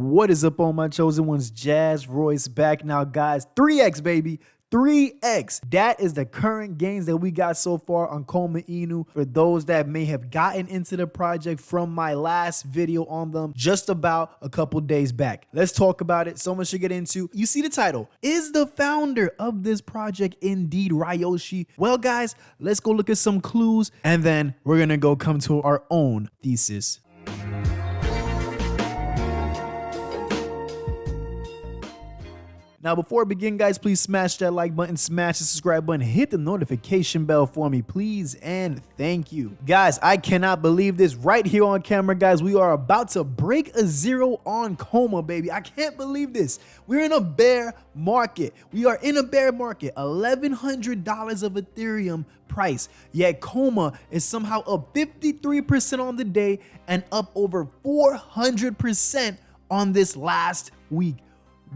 What is up, all my chosen ones? Jazz Royce back now, guys. 3x, baby. 3x. That is the current gains that we got so far on Komainu. For those that may have gotten into the project from my last video on them just about a couple days back. Let's talk about it. So much to get into. You see the title. Is the founder of this project indeed Ryoshi? Well, guys, let's go look at some clues and then we're gonna go come to our own thesis. Now, before I begin, guys, please smash that like button, smash the subscribe button, hit the notification bell for me, please, and thank you. Guys, I cannot believe this right here on camera, guys. We are about to break a zero on Koma, baby. I can't believe this. We're in a bear market. We are in a bear market. $1,100 of Ethereum price. Yet Koma is somehow up 53% on the day and up over 400% on this last week.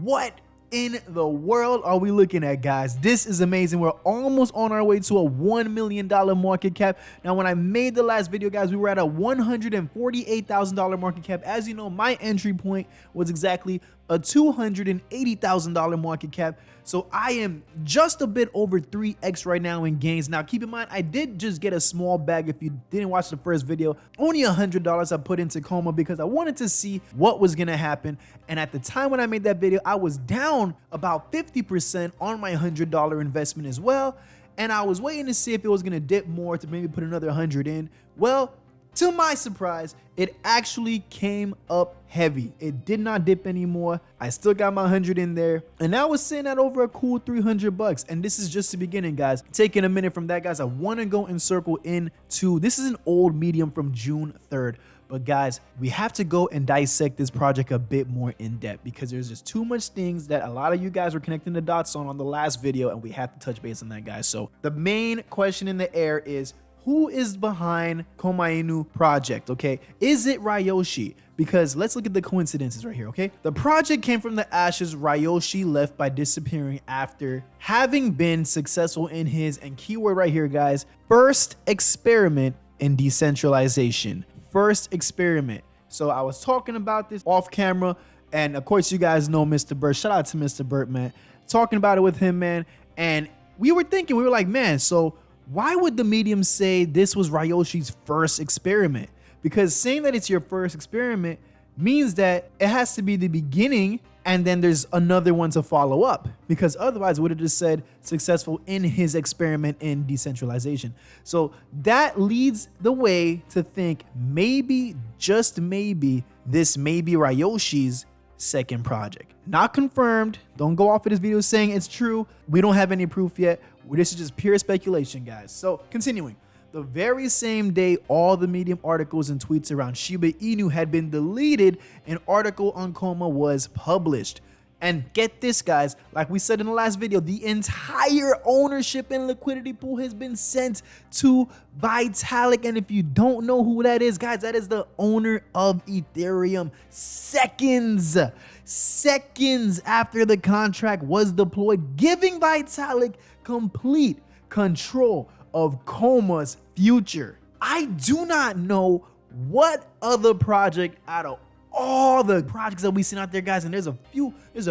What in the world are we looking at, guys? This is amazing. We're almost on our way to a $1 million market cap. Now, when I made the last video, guys, we were at a $148,000 market cap. As you know, my entry point was exactly a $280,000 market cap. So I am just a bit over 3x right now in gains. Now, keep in mind, I did just get a small bag. If you didn't watch the first video, only $100 I put into Koma because I wanted to see what was gonna happen. And at the time when I made that video, I was down about 50% on my $100 investment as well. And I was waiting to see if it was gonna dip more to maybe put another 100 in. Well, to my surprise, it actually came up heavy. It did not dip anymore. I still got my 100 in there, and now we're sitting at over a cool 300 bucks. And this is just the beginning, guys. Taking a minute from that, guys, I want to go and circle into, this is an old medium from June 3rd. But guys, we have to go and dissect this project a bit more in depth because there's just too much things that a lot of you guys were connecting the dots on the last video, and we have to touch base on that, guys. So the main question in the air is, who is behind Komainu project, okay? Is it Ryoshi? Because let's look at the coincidences right here, okay? The project came from the ashes. Ryoshi left by disappearing after having been successful in his, and keyword right here, guys, first experiment in decentralization. First experiment. So I was talking about this off camera, and of course you guys know Mr. Burt. Shout out to Mr. Burt, man. Talking about it with him, man. And we were like, man, so why would the medium say this was Ryoshi's first experiment? Because saying that it's your first experiment means that it has to be the beginning and then there's another one to follow up, because otherwise would have just said successful in his experiment in decentralization. So that leads the way to think maybe, just maybe, this may be Ryoshi's second project. Not confirmed. Don't go off of this video saying it's true. We don't have any proof yet. This is just pure speculation, guys. So continuing, the very same day all the Medium articles and tweets around Shiba Inu had been deleted, an article on Koma was published. And get this, guys, like we said in the last video, the entire ownership and liquidity pool has been sent to Vitalik. And if you don't know who that is, guys, that is the owner of Ethereum. Seconds after the contract was deployed, giving Vitalik complete control of Koma's future. I do not know what other project out of all the projects that we've seen out there, guys, and there's a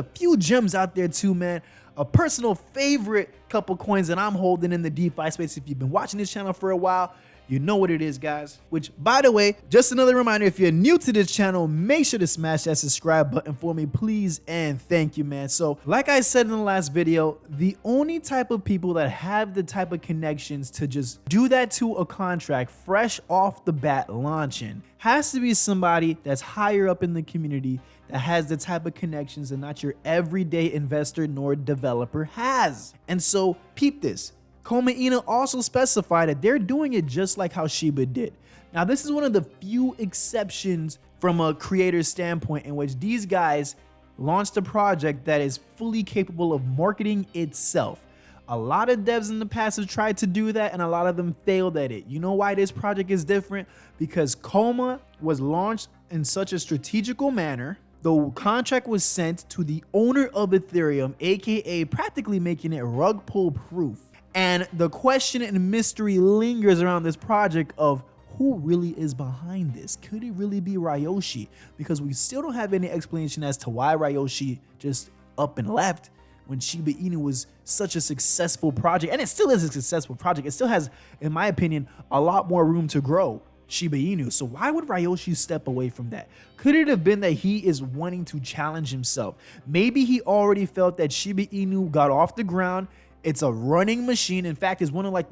few gems out there too, man. A personal favorite couple coins that I'm holding in the DeFi space. If you've been watching this channel for a while, you know what it is, guys. Which, by the way, just another reminder, if you're new to this channel, make sure to smash that subscribe button for me, please, and thank you, man. So like I said in the last video, the only type of people that have the type of connections to just do that to a contract fresh off the bat launching has to be somebody that's higher up in the community, that has the type of connections that not your everyday investor nor developer has. And so peep this. Komainu also specified that they're doing it just like how Shiba did. Now, this is one of the few exceptions from a creator's standpoint in which these guys launched a project that is fully capable of marketing itself. A lot of devs in the past have tried to do that, and a lot of them failed at it. You know why this project is different? Because Koma was launched in such a strategical manner. The contract was sent to the owner of Ethereum, aka practically making it rug pull proof. And the question and mystery lingers around this project of who really is behind this? Could it really be Ryoshi? Because we still don't have any explanation as to why Ryoshi just up and left when Shiba Inu was such a successful project. And it still is a successful project. It still has, in my opinion, a lot more room to grow, Shiba Inu. So why would Ryoshi step away from that? Could it have been that he is wanting to challenge himself? Maybe he already felt that Shiba Inu got off the ground. It's a running machine. In fact, it's one of like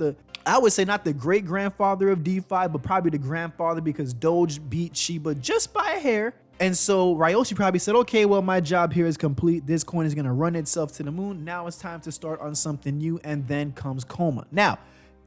I would say not the great grandfather of DeFi, but probably the grandfather, because Doge beat Shiba just by a hair. And so Ryoshi probably said, okay, well, my job here is complete. This coin is going to run itself to the moon. Now it's time to start on something new. And then comes Koma. Now,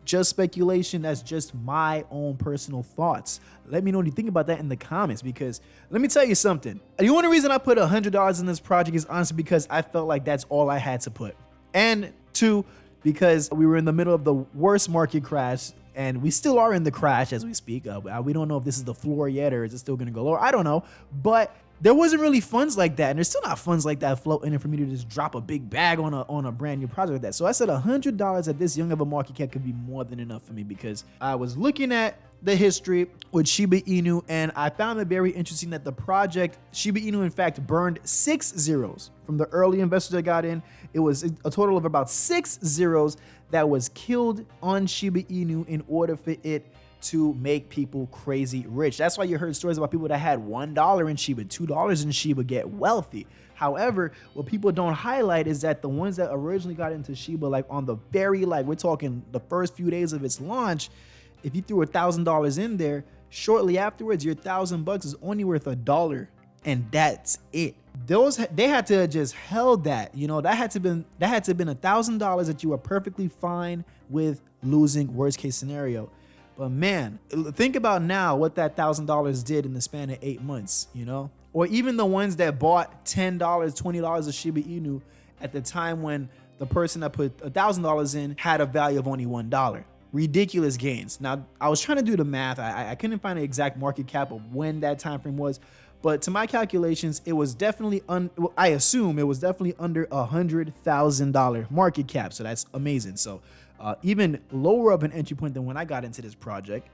just speculation. That's just my own personal thoughts. Let me know what you think about that in the comments, because let me tell you something. The only reason I put $100 in this project is honestly because I felt like that's all I had to put. And two, because we were in the middle of the worst market crash, and we still are in the crash as we speak. We don't know if this is the floor yet, or is it still going to go lower? I don't know. But there wasn't really funds like that, and there's still not funds like that floating in for me to just drop a big bag on a brand new project like that. So I said $100 at this young of a market cap could be more than enough for me, because I was looking at the history with Shiba Inu, and I found it very interesting that the project Shiba Inu in fact burned 6 zeros from the early investors that got in. It was a total of about 6 zeros that was killed on Shiba Inu in order for it to make people crazy rich. That's why you heard stories about people that had $1 in Shiba, $2 in Shiba get wealthy. However, what people don't highlight is that the ones that originally got into Shiba, like on the very, we're talking the first few days of its launch, if you threw $1,000 in there, shortly afterwards, your $1,000 is only worth $1, and that's it. They had to just held that, that had to been $1,000 that you were perfectly fine with losing, worst case scenario. But man, think about now what that $1,000 did in the span of 8 months, or even the ones that bought $10, $20 of Shiba Inu at the time when the person that put $1,000 in had a value of only $1. Ridiculous gains. Now, I was trying to do the math. I couldn't find an exact market cap of when that time frame was, but to my calculations, it was definitely I assume it was definitely under $100,000 market cap. So that's amazing. So even lower of an entry point than when I got into this project,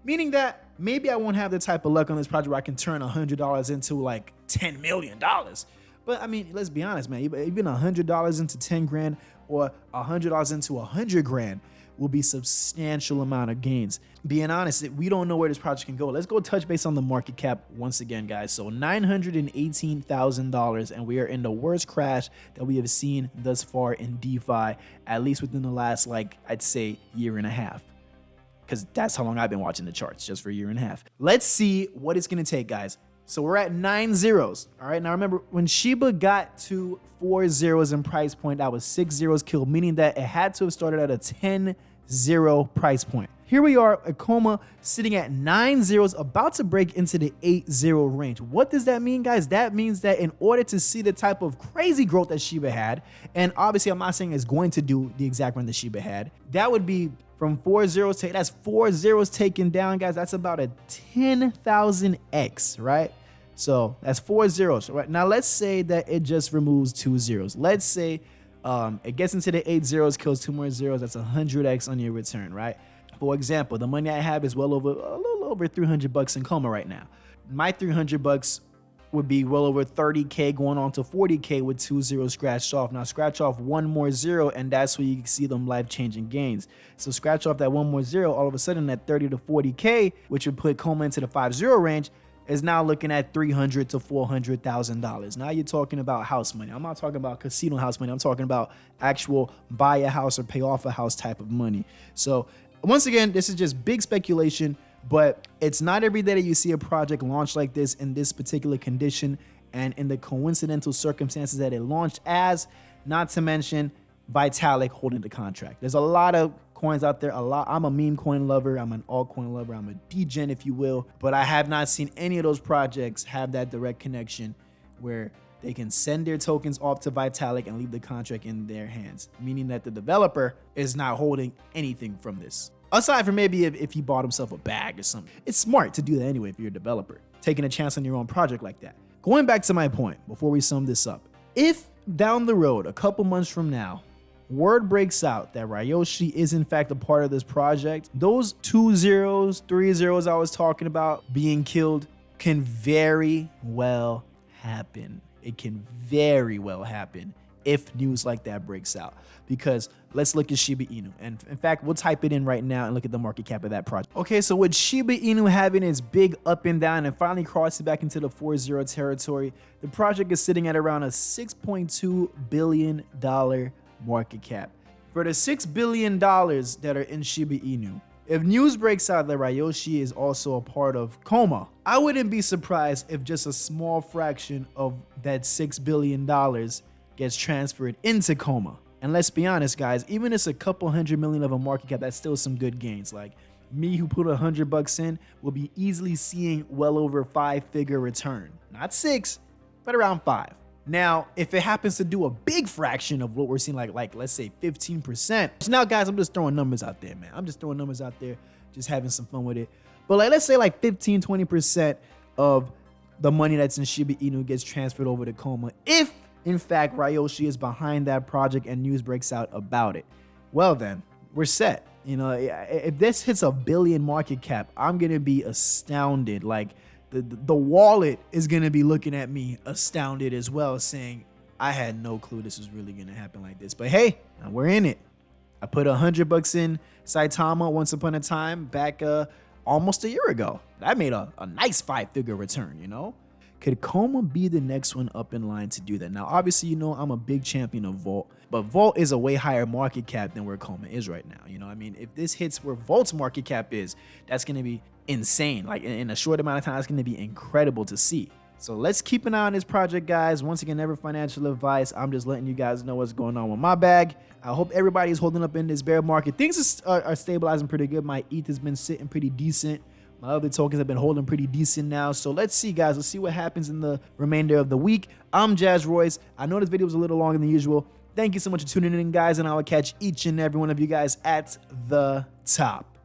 meaning that maybe I won't have the type of luck on this project where I can turn $100 into like $10 million. But I mean, let's be honest, man, even $100 into 10 grand or $100 into 100 grand will be substantial amount of gains. Being honest, we don't know where this project can go. Let's go touch base on the market cap once again, guys. So $918,000, and we are in the worst crash that we have seen thus far in DeFi, at least within the last, I'd say, year and a half. Because that's how long I've been watching the charts, just for a year and a half. Let's see what it's gonna take, guys. So we're at 9 zeros. All right, now remember, when Shiba got to 4 zeros in price point, that was 6 zeros killed, meaning that it had to have started at a 10 zero price point. Here we are at Koma sitting at 9 zeros, about to break into the 8 zero range. What does that mean, guys? That means that in order to see the type of crazy growth that Shiba had, and obviously I'm not saying it's going to do the exact run that Shiba had, that would be from 4 zeros that's 4 zeros taken down, guys. That's about a 10,000x, right? So that's 4 zeros, right? Now let's say that it just removes 2 zeros. Let's say it gets into the 8 zeros, kills 2 more zeros. That's 100x on your return, right? For example, the money I have is a little over $300 in Koma right now. My $300 would be well over 30K going on to 40K with 2 zeros scratched off. Now scratch off 1 more zero, and that's where you can see them life-changing gains. So scratch off that 1 more zero, all of a sudden that 30 to 40K, which would put Koma into the 5 zero range, is now looking at $300,000 to $400,000. Now you're talking about house money. I'm not talking about casino house money. I'm talking about actual buy a house or pay off a house type of money. So once again, this is just big speculation, but it's not every day that you see a project launch like this in this particular condition and in the coincidental circumstances that it launched as, not to mention Vitalik holding the contract. There's a lot of coins out there, I'm a meme coin lover, I'm an altcoin lover, I'm a degen if you will, but I have not seen any of those projects have that direct connection where they can send their tokens off to Vitalik and leave the contract in their hands, meaning that the developer is not holding anything from this. Aside from maybe if he bought himself a bag or something. It's smart to do that anyway if you're a developer, taking a chance on your own project like that. Going back to my point before we sum this up, if down the road, a couple months from now, word breaks out that Ryoshi is in fact a part of this project, those 2 zeros, 3 zeros I was talking about being killed can very well happen. It can very well happen if news like that breaks out. Because let's look at Shiba Inu. And in fact, we'll type it in right now and look at the market cap of that project. Okay, so with Shiba Inu having its big up and down and finally crossing back into the 4-0 territory, the project is sitting at around a $6.2 billion market cap. For the $6 billion that are in Shiba Inu, if news breaks out that Ryoshi is also a part of Koma, I wouldn't be surprised if just a small fraction of that $6 billion gets transferred into Koma. And let's be honest, guys, even if it's a couple $100 million of a market cap, that's still some good gains. Like me, who put $100 in, will be easily seeing well over 5-figure return. Not 6, but around 5. Now, if it happens to do a big fraction of what we're seeing, like let's say 15%. So now, guys, I'm just throwing numbers out there, man. I'm just throwing numbers out there, just having some fun with it. But like, let's say like 15, 20% of the money that's in Shiba Inu gets transferred over to Koma. If in fact Ryoshi is behind that project and news breaks out about it, well then, we're set. You know, if this hits a billion market cap, I'm gonna be astounded. Like the wallet is gonna be looking at me astounded as well, saying, I had no clue this was really gonna happen like this. But hey, we're in it. I put $100 in Saitama once upon a time back almost a year ago. That made a nice 5-figure return, you know? Could Koma be the next one up in line to do that? Now, obviously, you know, I'm a big champion of Vault, but Vault is a way higher market cap than where Koma is right now. You know, I mean, if this hits where Vault's market cap is, that's going to be insane. Like in a short amount of time, it's going to be incredible to see. So let's keep an eye on this project, guys. Once again, never financial advice. I'm just letting you guys know what's going on with my bag. I hope everybody's holding up in this bear market. Things are stabilizing pretty good. My ETH has been sitting pretty decent. My other tokens have been holding pretty decent now. So let's see, guys. Let's see what happens in the remainder of the week. I'm Jazz Royce. I know this video was a little longer than usual. Thank you so much for tuning in, guys, and I will catch each and every one of you guys at the top.